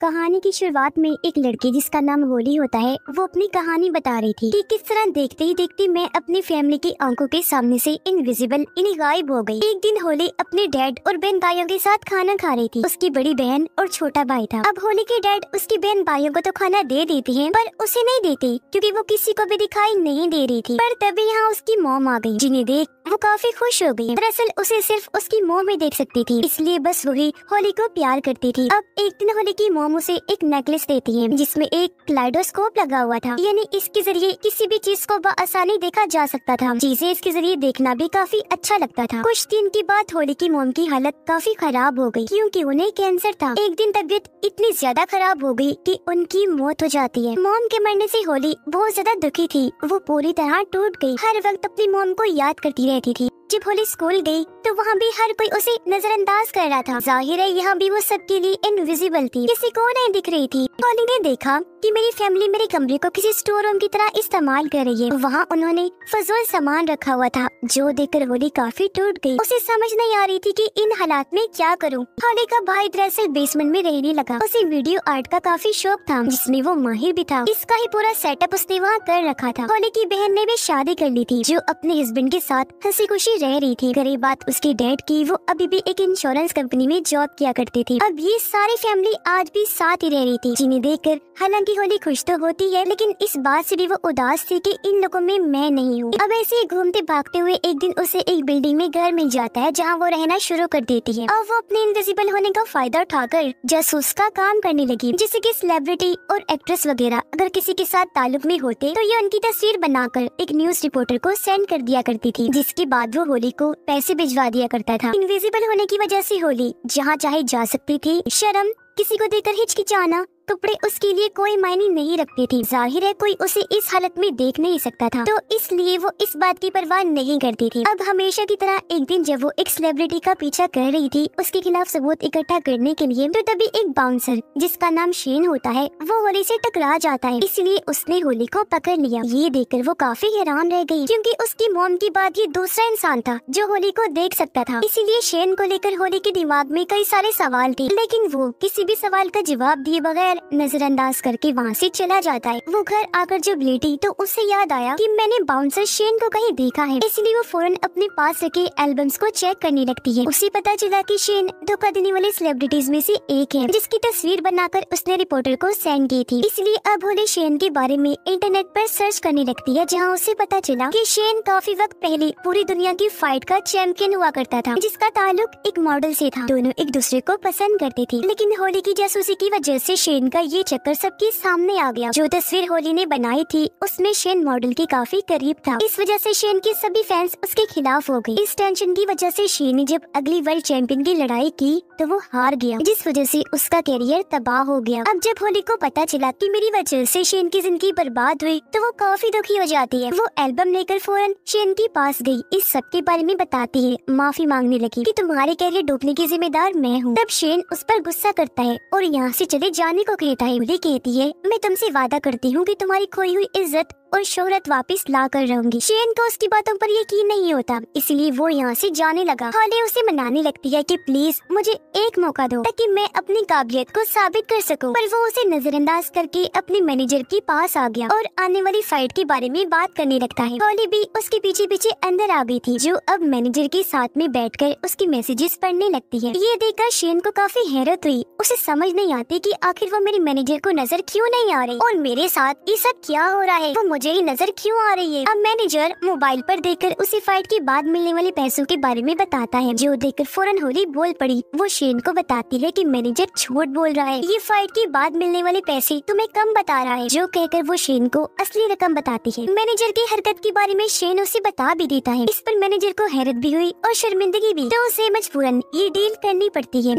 कहानी की शुरुआत में एक लड़की जिसका नाम होली होता है वो अपनी कहानी बता रही थी कि किस तरह देखते ही देखते मैं अपनी फैमिली की आंखों के सामने से इनविजिबल गायब हो गई। एक दिन होली अपने डैड और बहन भाइयों के साथ खाना खा रही थी। उसकी बड़ी बहन और छोटा भाई था। अब होली के डैड उसकी बहन भाइयों को तो खाना दे देती है पर उसे नहीं देते क्योंकि वो किसी को भी दिखाई नहीं दे रही थी। पर तभी यहाँ उसकी मॉम आ गई जिन्हें देख वो काफी खुश हो गई। दरअसल उसे सिर्फ उसकी मॉम ही देख सकती थी इसलिए बस वही होली को प्यार करती थी। अब एक दिन होली की मॉम उसे एक नेकलेस देती है जिसमें एक क्लाइडोस्कोप लगा हुआ था, यानी इसके जरिए किसी भी चीज को आसानी देखा जा सकता था। चीजें इसके जरिए देखना भी काफी अच्छा लगता था। कुछ दिन के बाद होली की मॉम की हालत काफी खराब हो गई क्योंकि उन्हें कैंसर था। एक दिन तबीयत इतनी ज्यादा खराब हो गई कि उनकी मौत हो जाती है। मॉम के मरने से होली बहुत ज्यादा दुखी थी। वो पूरी तरह टूट गई। हर वक्त अपनी मॉम को याद करती रहती थी। जब होली स्कूल गई तो वहाँ भी हर कोई उसे नजरअंदाज कर रहा था। जाहिर है यहाँ भी वो सबके लिए इनविजिबल थी, किसी को नहीं दिख रही थी। होली ने देखा कि मेरी फैमिली मेरे कमरे को किसी स्टोर रूम की तरह इस्तेमाल कर रही है। वहाँ उन्होंने फजूल सामान रखा हुआ था जो देखकर होली काफी टूट गई। उसे समझ नहीं आ रही थी कि इन हालात में क्या करूँ। होली का भाई दरअसल बेसमेंट में रहने लगा। उसे वीडियो आर्ट का काफी शौक था जिसमें वो माहिर भी था। इसका ही पूरा सेटअप उसने वहाँ कर रखा था। होली की बहन ने भी शादी कर ली थी जो अपने हस्बैंड के साथ हंसी खुशी रह रही थी। गरीब बात उसके डैड की, वो अभी भी एक इंश्योरेंस कंपनी में जॉब किया करती थी। अब ये सारी फैमिली आज भी साथ ही रह रही थी जिन्हें देखकर हालांकि होली खुश तो होती है लेकिन इस बात से भी वो उदास थी कि इन लोगों में मैं नहीं हूँ। अब ऐसे ही घूमते भागते हुए एक दिन उसे एक बिल्डिंग में घर मिल जाता है जहाँ वो रहना शुरू कर देती है। और वो अपने इनविजिबल होने का फायदा उठाकर जासूस का काम करने लगी। जैसे कि सेलिब्रिटी और एक्ट्रेस वगैरह अगर किसी के साथ ताल्लुक में होते तो ये उनकी तस्वीर बनाकर एक न्यूज रिपोर्टर को सेंड कर दिया करती थी, जिसके बाद वो होली को पैसे भिजवा दिया करता था। इनविजिबल होने की वजह से होली जहाँ चाहे जा सकती थी। शर्म, किसी को देखकर हिचकिचाना, कपड़े उसके लिए कोई मायने नहीं रखती थी। जाहिर है कोई उसे इस हालत में देख नहीं सकता था तो इसलिए वो इस बात की परवाह नहीं करती थी। अब हमेशा की तरह एक दिन जब वो एक सेलिब्रिटी का पीछा कर रही थी उसके खिलाफ सबूत इकट्ठा करने के लिए, तो तभी एक बाउंसर जिसका नाम शेन होता है वो होली से टकरा जाता है। इसलिए उसने होली को पकड़ लिया। ये देखकर वो काफी हैरान रह गई क्योंकि उसकी मॉम के बाद ये दूसरा इंसान था जो होली को देख सकता था। इसीलिए शेन को लेकर होली के दिमाग में कई सारे सवाल थे लेकिन वो किसी भी सवाल का जवाब दिए बगैर नजरअंदाज करके वहाँ से चला जाता है। वो घर आकर जब लेटी तो उसे याद आया कि मैंने बाउंसर शेन को कहीं देखा है। इसलिए वो फौरन अपने पास रखे एल्बम्स को चेक करने लगती है। उसे पता चला कि शेन धोखा देने वाले सेलिब्रिटीज में से एक है जिसकी तस्वीर बनाकर उसने रिपोर्टर को सेंड की थी। इसलिए अब होली शेन के बारे में इंटरनेट पर सर्च करने लगती है जहाँ उसे पता चला कि शेन काफी वक्त पहले पूरी दुनिया की फाइट का चैंपियन हुआ करता था जिसका ताल्लुक एक मॉडल से था। दोनों एक दूसरे को पसंद करते थे लेकिन होली की जासूसी की वजह से शेन का ये चक्कर सबके सामने आ गया। जो तस्वीर होली ने बनाई थी उसमें शेन मॉडल के काफी करीब था। इस वजह से शेन के सभी फैंस उसके खिलाफ हो गए। इस टेंशन की वजह से शेन ने जब अगली वर्ल्ड चैंपियन की लड़ाई की तो वो हार गया जिस वजह से उसका कैरियर तबाह हो गया। अब जब होली को पता चला कि मेरी वजह से शेन की जिंदगी बर्बाद हुई तो वो काफी दुखी हो जाती है। वो एल्बम लेकर फौरन शेन के पास गई, इस सब के बारे में बताती है, माफी मांगने लगी कि तुम्हारे कैरियर डूबने की जिम्मेदार मैं हूँ। तब शेन उस पर गुस्सा करता है और यहाँ से चले जाने को कहता है। होली कहती है मैं तुमसे वादा करती हूँ कि तुम्हारी खोई हुई इज्जत और शोहरत वापस ला कर रहूंगी। शेन को उसकी बातों पर यकीन नहीं होता इसलिए वो यहाँ से जाने लगा। होली उसे मनाने लगती है कि प्लीज मुझे एक मौका दो ताकि मैं अपनी काबिलियत को साबित कर सकूं। पर वो उसे नजरअंदाज करके अपने मैनेजर के पास आ गया और आने वाली फाइट के बारे में बात करने लगता है। होली भी उसके पीछे पीछे अंदर आ गई थी जो अब मैनेजर के साथ में बैठकर उसकी मैसेजेस पढ़ने लगती है। ये देखकर शेन को काफी हैरत हुई। उसे समझ नहीं आती कि आखिर वो मेरे मैनेजर को नजर क्यों नहीं आ रही और मेरे साथ ये सब क्या हो रहा है, वो मुझे ही नजर क्यों आ रही है। अब मैनेजर मोबाइल पर देखकर उसे फाइट के बाद मिलने वाले पैसों के बारे में बताता है जो देखकर फौरन होली बोल पड़ी। वो शेन को बताती है कि मैनेजर झूठ बोल रहा है, ये फाइट के बाद मिलने वाले पैसे तुम्हें कम बता रहा है। जो कहकर वो शेन को असली रकम बताती है। मैनेजर की हरकत के बारे में शेन उसे बता भी देता है। इस पर मैनेजर को हैरत भी हुई और शर्मिंदगी भी, तो उसे मजबूरन ये डील करनी पड़ती है।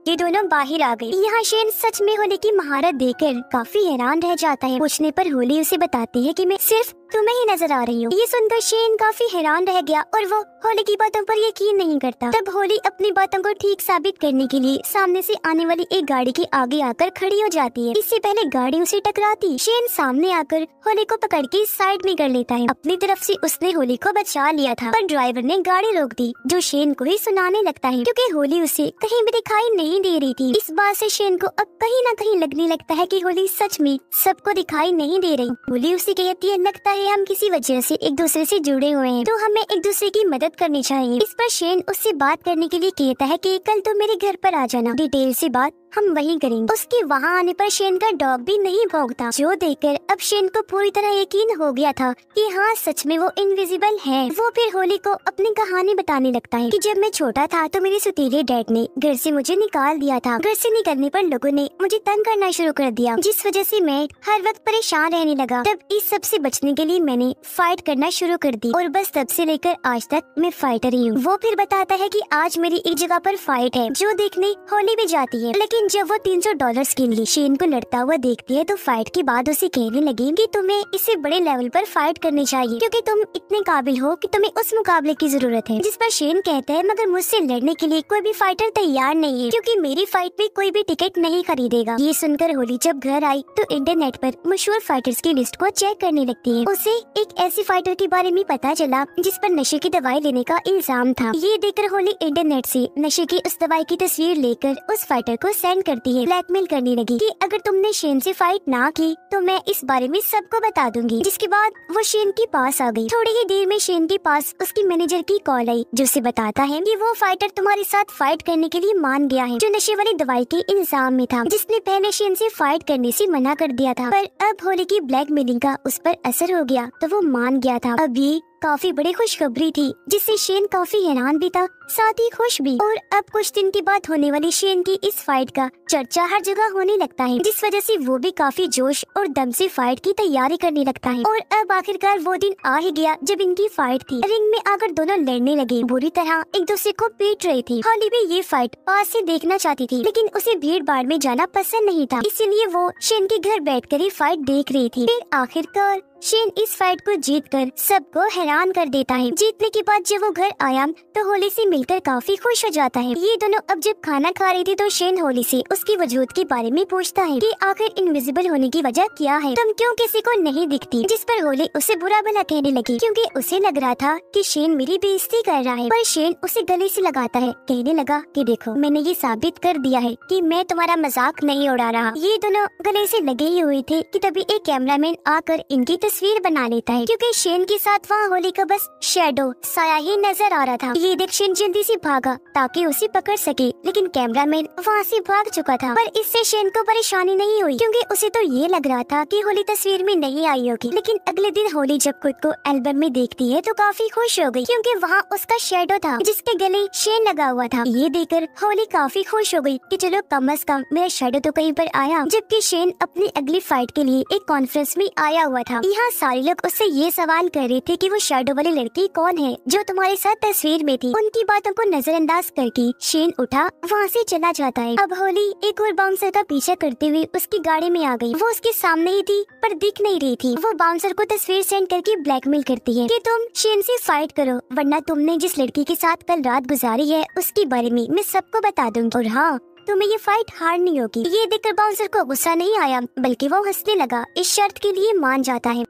ये दोनों बाहर आ गए। यहाँ शेन सच में होली की महारत देखकर काफी हैरान रह जाता है। पूछने पर होली उसे बताती है कि मैं सिर्फ तुम्हें ही नजर आ रही हूँ। ये सुनकर शेन काफी हैरान रह गया और वो होली की बातों पर यकीन नहीं करता। तब होली अपनी बातों को ठीक साबित करने के लिए सामने से आने वाली एक गाड़ी के आगे आकर खड़ी हो जाती है। इससे पहले गाड़ी उसे टकराती, शेन सामने आकर होली को पकड़ के साइड में कर लेता है। अपनी तरफ से उसने होली को बचा लिया था, पर ड्राइवर ने गाड़ी रोक दी, जो शेन को ही सुनाने लगता है क्योंकि होली उसे कहीं भी दिखाई नहीं दे रही थी। इस बात से शेन को अब कहीं न कहीं लगने लगता है कि होली सच में सबको दिखाई नहीं दे रही। होली उसे कहती है, लगता है हम किसी वजह से एक दूसरे से जुड़े हुए हैं, तो हमें एक दूसरे की मदद करनी चाहिए। इस पर शेन उससे बात करने के लिए कहता है कि कल तो मेरे घर पर आ जाना, डिटेल से बात हम वहीं करेंगे। उसके वहाँ आने पर शेन का डॉग भी नहीं भौंकता, जो देखकर अब शेन को पूरी तरह यकीन हो गया था कि हाँ सच में वो इनविजिबल है। वो फिर होली को अपनी कहानी बताने लगता है कि जब मैं छोटा था तो मेरे सुतीले डैड ने घर से मुझे निकाल दिया था। घर से निकलने पर लोगों ने मुझे तंग करना शुरू कर दिया, जिस वजह से मैं हर वक्त परेशान रहने लगा। तब इस सब से बचने के लिए मैंने फाइट करना शुरू कर दी और बस तब से लेकर आज तक मैं फाइटर ही हूँ। वो फिर बताता है कि आज मेरी एक जगह पर फाइट है, जो देखने होली भी जाती है। लेकिन जब वो $300 के लिए शेन को लड़ता हुआ देखती है तो फाइट के बाद उसे कहने लगी कि तुम्हें इससे बड़े लेवल पर फाइट करनी चाहिए, क्योंकि तुम इतने काबिल हो कि तुम्हें उस मुकाबले की जरूरत है। जिस पर शेन कहता है, मगर मुझसे लड़ने के लिए कोई भी फाइटर तैयार नहीं है, क्योंकि मेरी फाइट में कोई भी टिकट नहीं खरीदेगा। ये सुनकर होली जब घर आई तो इंटरनेट पर मशहूर फाइटर्स की लिस्ट को चेक करने लगती है। उसे एक ऐसी फाइटर के बारे में पता चला जिस पर नशे की दवाई लेने का इल्जाम था। ये देखकर होली इंटरनेट से नशे की उस दवाई की तस्वीर लेकर उस फाइटर को सेंड करती है। ब्लैकमेल करने लगी कि अगर तुमने शेन से फाइट ना की तो मैं इस बारे में सबको बता दूंगी। जिसके बाद वो शेन के पास आ गई। थोड़ी ही देर में शेन के पास उसकी मैनेजर की कॉल आई, जो उसे बताता है कि वो फाइटर तुम्हारे साथ फाइट करने के लिए मान गया है, जो नशे वाली दवाई के इल्जाम में था, जिसने पहले शेन से फाइट करने से मना कर दिया था। पर अब होली की ब्लैकमेलिंग का उस पर असर हो गया तो वो मान गया था। अब ये काफी बड़ी खुशखबरी थी, जिससे शेन काफी हैरान भी था, साथ ही खुश भी। और अब कुछ दिन के बाद होने वाली शेन की इस फाइट का चर्चा हर जगह होने लगता है, जिस वजह से वो भी काफी जोश और दम से फाइट की तैयारी करने लगता है। और अब आखिरकार वो दिन आ ही गया जब इनकी फाइट थी। रिंग में आकर दोनों लड़ने लगे, बुरी तरह एक दूसरे को पीट रही थी। होली भी ये फाइट पास से देखना चाहती थी, लेकिन उसे भीड़ भाड़ में जाना पसंद नहीं था, इसीलिए वो शेन के घर बैठकर ही फाइट देख रही थी। फिर आखिरकार शेन इस फाइट को जीतकर सबको हैरान कर देता है। जीतने के बाद जब वो घर आया तो होली से मिलकर काफी खुश हो जाता है। ये दोनों अब जब खाना खा रही थी तो शेन होली से उसकी वजूद के बारे में पूछता है कि आखिर इनविजिबल होने की वजह क्या है, तुम क्यों किसी को नहीं दिखती। जिस पर होली उसे बुरा भला कहने लगी, क्योंकि उसे लग रहा था कि शेन मेरी बेइज्जती कर रहा है। पर शेन उसे गले से लगाता है, कहने लगा कि देखो मैंने ये साबित कर दिया है कि मैं तुम्हारा मजाक नहीं उड़ा रहा। ये दोनों गले से लगे ही हुए थे कि तभी एक कैमरामैन आकर इनकी तस्वीर बना लेता है, क्योंकि शेन के साथ वहाँ होली का बस शैडो साया ही नजर आ रहा था। ये देख शेन जल्दी से भागा ताकि उसे पकड़ सके, लेकिन कैमरामैन वहाँ से भाग चुका था। पर इससे शेन को परेशानी नहीं हुई, क्योंकि उसे तो ये लग रहा था कि होली तस्वीर में नहीं आई होगी। लेकिन अगले दिन होली जब खुद को एल्बम में देखती है तो काफी खुश हो गई, क्योंकि वहाँ उसका शैडो था जिसके गले शेन लगा हुआ था। ये देखकर होली काफी खुश हो गई कि चलो कम अज कम मेरा शैडो तो कहीं पर आया। जबकि शेन अपनी अगली फाइट के लिए एक कॉन्फ्रेंस में आया हुआ था। यहाँ सारे लोग उससे ये सवाल कर रहे थे कि वो शैडो वाली लड़की कौन है जो तुम्हारे साथ तस्वीर में थी। उनकी बातों को नजरअंदाज करके शेन उठा वहाँ से चला जाता है। अब होली एक और बाउंसर का पीछा करते हुए उसकी गाड़ी में आ गई। वो उसके सामने ही थी पर दिख नहीं रही थी। वो बाउंसर को तस्वीर सेंड करके ब्लैकमेल करती है कि तुम शेन से फाइट करो, वरना तुमने जिस लड़की के साथ कल रात गुजारी है उसके बारे में मैं सबको बता दूंगी, और हाँ तुम्हें ये फाइट हारनी होगी। ये देखकर बाउंसर को गुस्सा नहीं आया, बल्कि वो हंसने लगा, इस शर्त के लिए मान जाता है।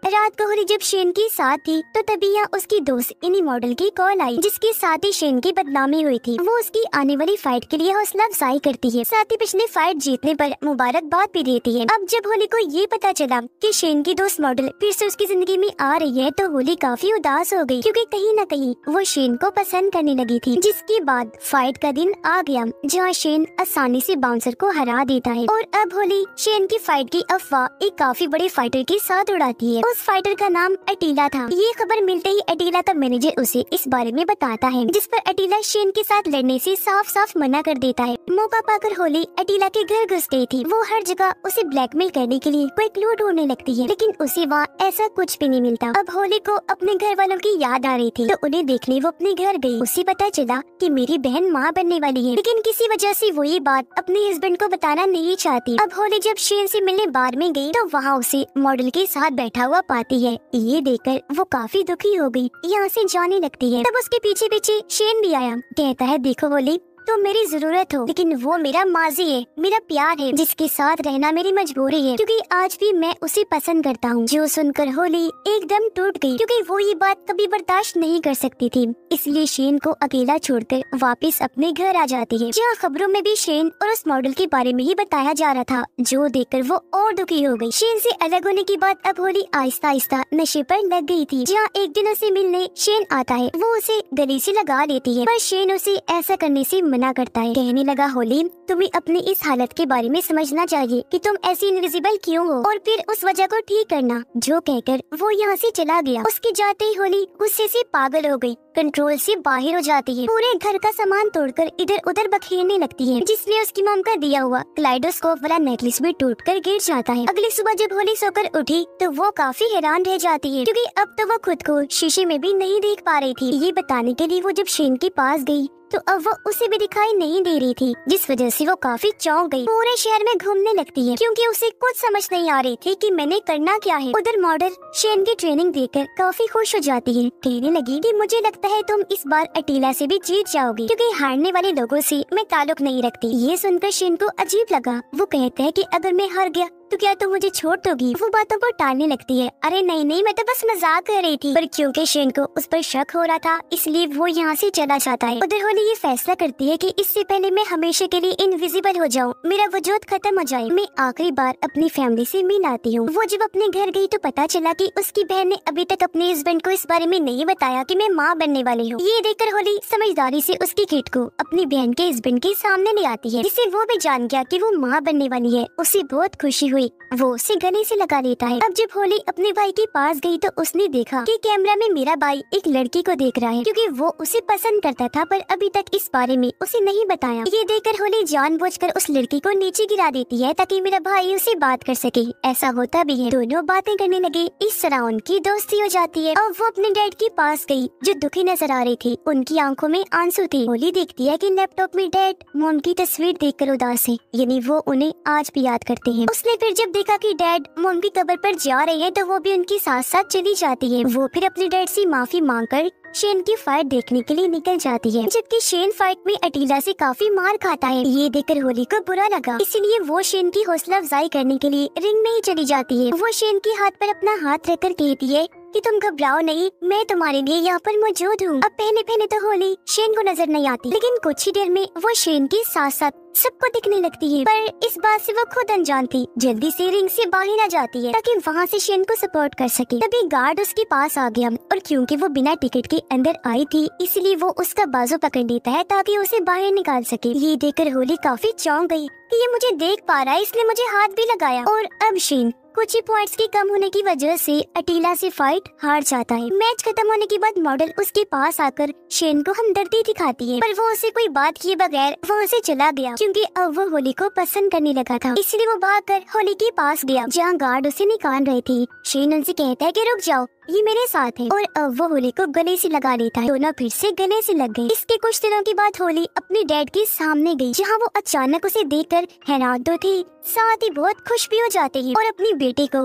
रात को होली जब शेन के साथ थी तो तभी यहाँ उसकी दोस्त इनी मॉडल की कॉल आई, जिसके साथ ही शेन की बदनामी हुई थी। वो उसकी आने वाली फाइट के लिए हौसला अफजाई करती है, साथ ही पिछले फाइट जीतने पर मुबारकबाद भी देती है। अब जब होली को ये पता चला कि शेन की दोस्त मॉडल फिर से उसकी जिंदगी में आ रही है तो होली काफी उदास हो गई, क्योंकि कहीं न कहीं वो शेन को पसंद करने लगी थी। जिसके बाद फाइट का दिन आ गया जहाँ शेन आसानी से बाउंसर को हरा देता है। और अब होली शेन की फाइट की अफवाह एक काफी बड़े फाइटर के साथ उड़ाती है। उस फाइटर का नाम अटीला था। ये खबर मिलते ही अटीला का मैनेजर उसे इस बारे में बताता है, जिस पर अटीला शेन के साथ लड़ने से साफ साफ मना कर देता है। मौका पाकर होली अटीला के घर घुस गई थी। वो हर जगह उसे ब्लैकमेल करने के लिए कोई क्लू ढूंढने लगती है, लेकिन उसे वहाँ ऐसा कुछ भी नहीं मिलता। अब होली को अपने घर वालों की याद आ रही थी, तो उन्हें देखने वो अपने घर गई। उसे पता चला कि मेरी बहन माँ बनने वाली है, लेकिन किसी वजह से वो ये बात अपने हस्बैंड को बताना नहीं चाहती। अब होली जब शेन से मिलने बार में गई, तो वहाँ उसे मॉडल के साथ बैठा हुआ पाती है। ये देखकर वो काफी दुखी हो गई, यहाँ से जाने लगती है। तब उसके पीछे पीछे शेन भी आया। कहता है, देखो होली, तो मेरी जरूरत हो, लेकिन वो मेरा माजी है, मेरा प्यार है, जिसके साथ रहना मेरी मजबूरी है, क्योंकि आज भी मैं उसे पसंद करता हूँ। जो सुनकर होली एकदम टूट गई, क्योंकि वो ये बात कभी बर्दाश्त नहीं कर सकती थी। इसलिए शेन को अकेला छोड़कर वापस अपने घर आ जाती है, जहाँ खबरों में भी शेन और उस मॉडल के बारे में ही बताया जा रहा था, जो देखकर वो और दुखी हो गई। शेन से अलग होने की बात अब होली आहिस्ता आहिस्ता नशे पर लग गई थी। जहाँ एक दिन उसे मिलने शेन आता है, वो उसे गले से लगा लेती है, पर शेन उसे ऐसा करने से मना करता है। कहने लगा, होली, तुम्हें अपनी इस हालत के बारे में समझना चाहिए कि तुम ऐसी इनविजिबल क्यों हो, और फिर उस वजह को ठीक करना। जो कहकर वो यहाँ से चला गया। उसके जाते ही होली गुस्से से पागल हो गई, कंट्रोल से बाहर हो जाती है। पूरे घर का सामान तोड़कर इधर उधर बखेरने लगती है, जिसमें उसकी मॉम का दिया हुआ क्लाइडोस्कोप वाला नेकलेस भी टूटकर गिर जाता है। अगली सुबह जब होली सोकर उठी, तो वो काफी हैरान रह जाती है, क्योंकि अब तो वो खुद को शीशे में भी नहीं देख पा रही थी। ये बताने के लिए वो जब शेन के पास गई, तो अब वो उसे भी दिखाई नहीं दे रही थी, जिस वजह से वो काफी चौंक गई। पूरे शहर में घूमने लगती है, क्योंकि उसे कुछ समझ नहीं आ रही थी कि मैंने करना क्या है। उधर मॉडल शेन की ट्रेनिंग देखकर काफी खुश हो जाती है। कहने लगी कि मुझे लगता है तुम इस बार अटीला से भी जीत जाओगी, क्योंकि हारने वाले लोगों से मैं ताल्लुक नहीं रखती। ये सुनकर शेन को अजीब लगा। वो कहता है कि अगर मैं हार गया तो क्या तुम मुझे छोड़ दोगी? वो बातों को टालने लगती है। अरे नहीं नहीं, मैं तो बस मजाक कर रही थी। पर क्योंकि शेन को उस पर शक हो रहा था, इसलिए वो यहाँ से चला जाता है। उधर होली ये फैसला करती है कि इससे पहले मैं हमेशा के लिए इनविजिबल हो जाऊँ, मेरा वजूद खत्म हो जाए, मैं आखिरी बार अपनी फैमिली से मिल आती हूँ। वो जब अपने घर गई, तो पता चला कि उसकी बहन ने अभी तक अपने हस्बैंड को इस बारे में नहीं बताया कि मैं माँ बनने वाली हूँ। ये देखकर होली समझदारी से उसकी किट को अपनी बहन के हस्बैंड के सामने ले आती है, जिससे वो भी जान गया कि वो माँ बनने वाली है। उसे बहुत खुशी हुई, वो उसे गले से लगा लेता है। अब जब होली अपने भाई के पास गई, तो उसने देखा कि कैमरा में मेरा भाई एक लड़की को देख रहा है, क्योंकि वो उसे पसंद करता था, पर अभी तक इस बारे में उसे नहीं बताया। ये देखकर होली जानबूझकर उस लड़की को नीचे गिरा देती है, ताकि मेरा भाई उसे बात कर सके। ऐसा होता भी है, दोनों बातें करने लगे। इस तरह उनकी दोस्ती हो जाती है। और वो अपने डैड के पास गई, जो दुखी नजर आ रही थी। उनकी आंखों में आंसू थे। होली देखती है कि लैपटॉप में डैड मॉम की तस्वीर देखकर उदास है, यानी वो उन्हें आज भी याद करते हैं। उसने फिर जब देखा कि डैड मॉम की कब्र पर जा रहे हैं, तो वो भी उनके साथ साथ चली जाती है। वो फिर अपने डैड से माफी मांगकर शेन की फाइट देखने के लिए निकल जाती है, जबकि शेन फाइट में अटीला से काफी मार खाता है। ये देखकर होली को बुरा लगा, इसलिए वो शेन की हौसला अफजाई करने के लिए रिंग में ही चली जाती है। वो शेन के हाथ पर अपना हाथ रखकर कहती है कि तुम घबराओ नहीं, मैं तुम्हारे लिए यहाँ पर मौजूद हूँ। अब पहले पहले तो होली शेन को नजर नहीं आती, लेकिन कुछ ही देर में वो शेन के साथ साथ सबको दिखने लगती है। पर इस बात से वो खुद अनजान थी, जल्दी से रिंग से बाहर आ जाती है, ताकि वहाँ से शेन को सपोर्ट कर सके। तभी गार्ड उसके पास आ गया, और क्योंकि वो बिना टिकट के अंदर आई थी, इसलिए वो उसका बाजू पकड़ लेता है, ताकि उसे बाहर निकाल सके। ये देखकर होली काफी चौंक गई कि ये मुझे देख पा रहा है, इसलिए मुझे हाथ भी लगाया। और अब शेन कुछ ही पॉइंट्स की कम होने की वजह से अटीला से फाइट हार जाता है। मैच खत्म होने के बाद मॉडल उसके पास आकर शेन को हमदर्दी दिखाती है, पर वो उसे कोई बात किए बगैर वहाँ से चला गया, क्योंकि अब वो होली को पसंद करने लगा था। इसलिए वो भागकर होली के पास गया, जहाँ गार्ड उसे निकाल रहे थे। शेन उनसे कहता है कि रुक जाओ, ये मेरे साथ है, और अब वो होली को गले से लगा लेता है। दोनों फिर से गले से लग गए। इसके कुछ दिनों के बाद होली अपने डैड के सामने गई, जहाँ वो अचानक उसे देखकर हैरान तो थी, साथ ही बहुत खुश भी हो जाते हैं, और अपनी बेटी को